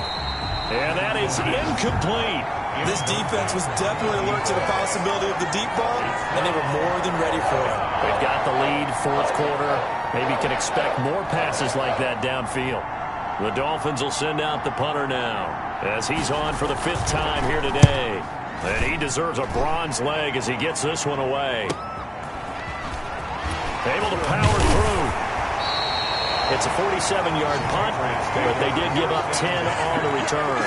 And that is incomplete. This defense was definitely alert to the possibility of the deep ball, and they were more than ready for it. They've got the lead, 4th quarter. Maybe can expect more passes like that downfield. The Dolphins will send out the punter now as he's on for the 5th time here today. And he deserves a bronze leg as he gets this one away. Able to power through. It's a 47-yard punt, but they did give up 10 on the return.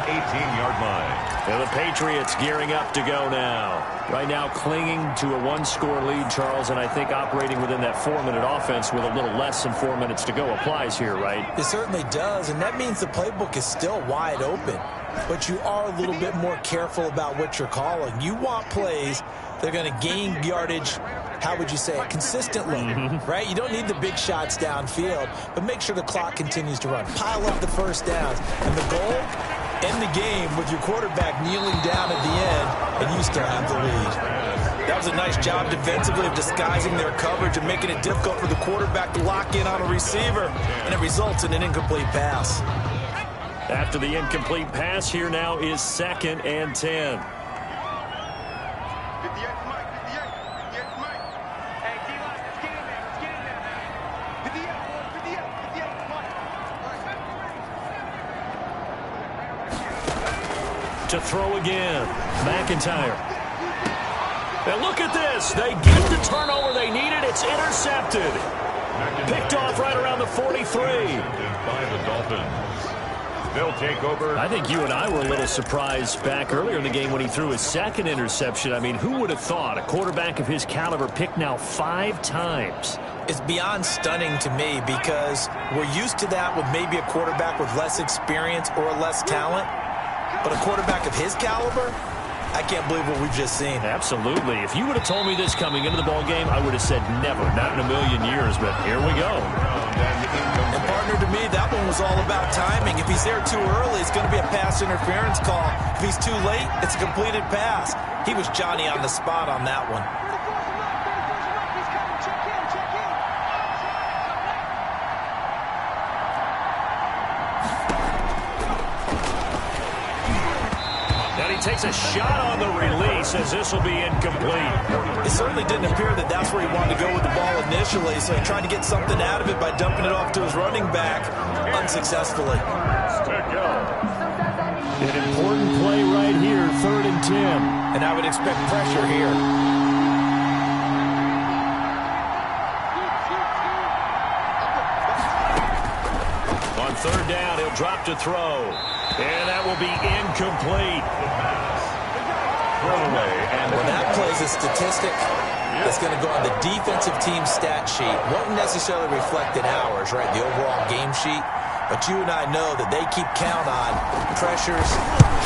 18-yard line. And the Patriots gearing up to go now. Right now clinging to a 1-score lead, Charles, and I think operating within that 4-minute offense with a little less than 4 minutes to go applies here, right? It certainly does, and that means the playbook is still wide open. But you are a little bit more careful about what you're calling. You want plays that are going to gain yardage, how would you say it, consistently, right? You don't need the big shots downfield, but make sure the clock continues to run. Pile up the first downs. And the goal, end the game with your quarterback kneeling down at the end, and you still have the lead. That was a nice job defensively of disguising their coverage and making it difficult for the quarterback to lock in on a receiver, and it results in an incomplete pass. After the incomplete pass, here now is 2nd and 10. To throw again, McIntyre. And look at this. They get the turnover they needed. It's intercepted. Picked off right around the 43. By the Dolphins. They'll take over. I think you and I were a little surprised back earlier in the game when he threw his 2nd interception. I mean, who would have thought a quarterback of his caliber picked now 5 times? It's beyond stunning to me because we're used to that with maybe a quarterback with less experience or less talent. But a quarterback of his caliber, I can't believe what we've just seen. Absolutely. If you would have told me this coming into the ball game, I would have said never, not in a million years. But here we go. And partner, to me, that one was all about timing. If he's there too early, it's going to be a pass interference call. If he's too late, it's a completed pass. He was Johnny on the spot on that one. Takes a shot on the release as this will be incomplete. It certainly didn't appear that that's where he wanted to go with the ball initially, so he tried to get something out of it by dumping it off to his running back unsuccessfully. An important play right here, 3rd and 10. And I would expect pressure here. On 3rd down, he'll drop to throw. And that will be incomplete. Well, that plays a statistic that's going to go on the defensive team stat sheet. Won't necessarily reflect in ours, right, the overall game sheet. But you and I know that they keep count on pressures,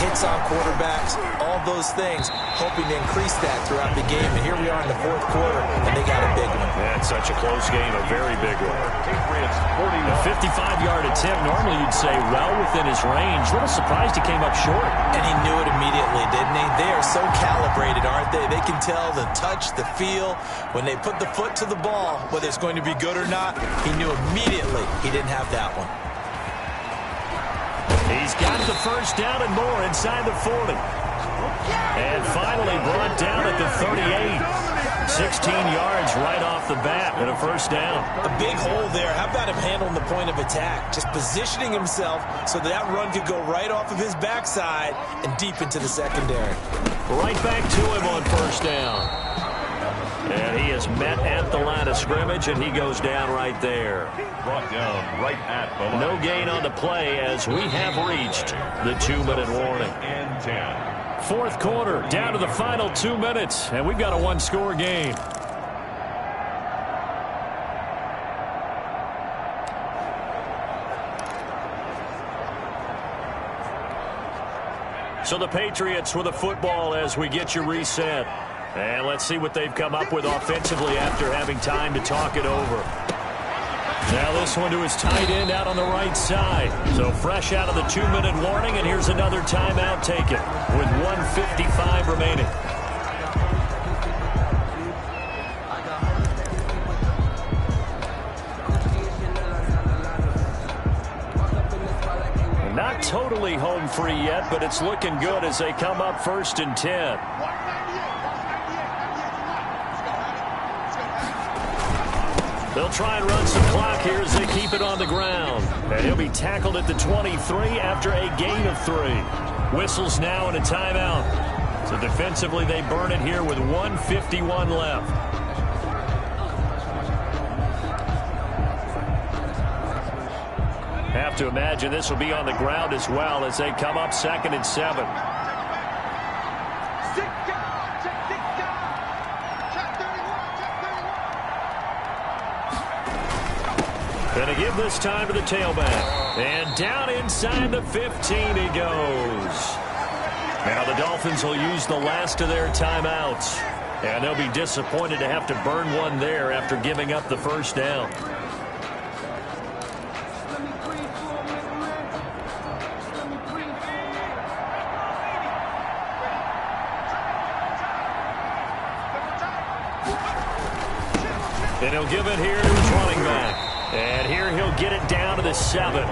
hits on quarterbacks, all those things, hoping to increase that throughout the game. And here we are in the 4th quarter, and they got a big one. That's such a close game, a very big one. A 55-yard attempt, normally you'd say well within his range. A little surprised he came up short. And he knew it immediately, didn't he? They are so calibrated, aren't they? They can tell the touch, the feel. When they put the foot to the ball, whether it's going to be good or not, he knew immediately he didn't have that one. He's got the 1st down and more inside the 40. And finally brought down at the 38. 16 yards right off the bat and a 1st down. A big hole there. How about him handling the point of attack? Just positioning himself so that run could go right off of his backside and deep into the secondary. Right back to him on 1st down. And he is met at the line of scrimmage, and he goes down right there. Brought down right at the line. No gain on the play as we have reached the 2-minute warning. And 10. Fourth quarter, down to the final 2 minutes, and we've got a one-score game. So the Patriots with the football as we get you reset. And let's see what they've come up with offensively after having time to talk it over. Now this one to his tight end out on the right side. So fresh out of the 2-minute warning, and here's another timeout taken with 1:55 remaining. Not totally home free yet, but it's looking good as they come up 1st and 10. They'll try and run some clock here as they keep it on the ground. And he'll be tackled at the 23 after a gain of 3. Whistles now and a timeout. So defensively they burn it here with 1:51 left. Have to imagine this will be on the ground as well as they come up 2nd and 7. Going to give this time to the tailback. And down inside the 15 he goes. Now the Dolphins will use the last of their timeouts. And they'll be disappointed to have to burn one there after giving up the first down. And he'll give it here to his running back. And here he'll get it down to the 7.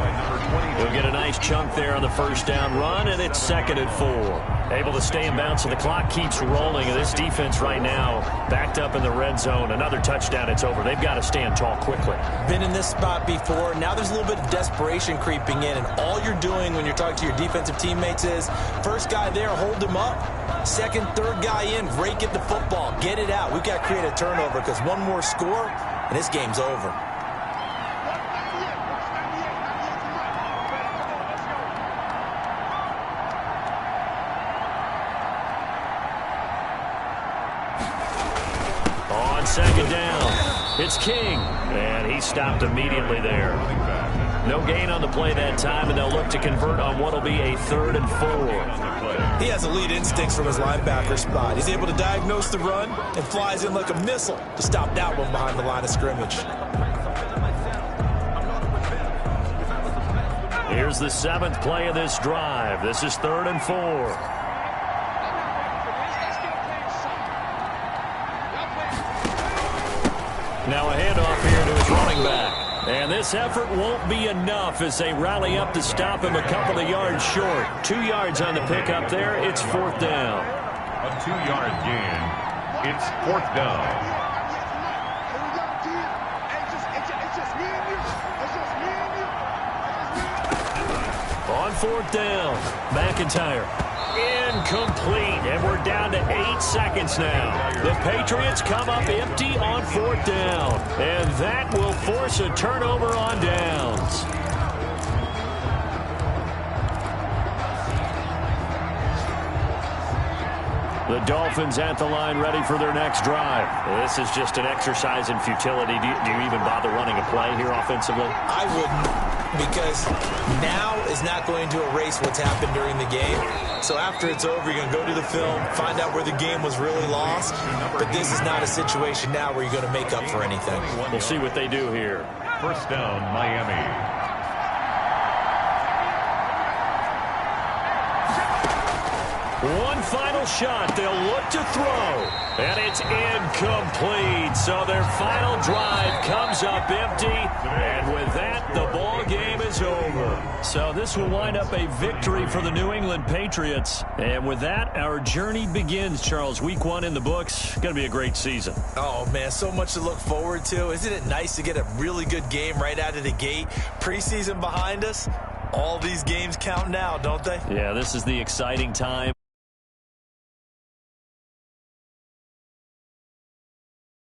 He'll get a nice chunk there on the first down run, and it's 2nd and 4. Able to stay in bounds, and the clock keeps rolling. And this defense right now backed up in the red zone. Another touchdown, it's over. They've got to stand tall quickly. Been in this spot before. Now there's a little bit of desperation creeping in, and all you're doing when you're talking to your defensive teammates is first guy there, hold him up. Second, third guy in, rake at the football. Get it out. We've got to create a turnover because one more score, and this game's over. On 2nd down, it's King, and he stopped immediately there. No gain on the play that time, and they'll look to convert on what will be a 3rd and 4. He has elite instincts from his linebacker spot. He's able to diagnose the run and flies in like a missile to stop that one behind the line of scrimmage. Here's the 7th play of this drive. This is 3rd and 4. Now a handoff here to his running back. And this effort won't be enough as they rally up to stop him a couple of yards short. 2 yards on the pickup there. It's 4th down. A 2-yard gain. It's 4th down. On 4th down, McIntyre. Incomplete, and we're down to 8 seconds now. The Patriots come up empty on 4th down, and that will force a turnover on downs. The Dolphins at the line ready for their next drive. This is just an exercise in futility. Do you even bother running a play here offensively? I wouldn't, because now is not going to erase what's happened during the game. So after it's over, you're going to go to the film, find out where the game was really lost. But this is not a situation now where you're going to make up for anything. We'll see what they do here. 1st down, Miami. One final shot. They'll look to throw. And it's incomplete. So their final drive comes up empty. And with that, the ball game is over. So this will wind up a victory for the New England Patriots. And with that, our journey begins, Charles. Week 1 in the books. Going to be a great season. Oh, man, so much to look forward to. Isn't it nice to get a really good game right out of the gate? Preseason behind us. All these games count now, don't they? Yeah, this is the exciting time.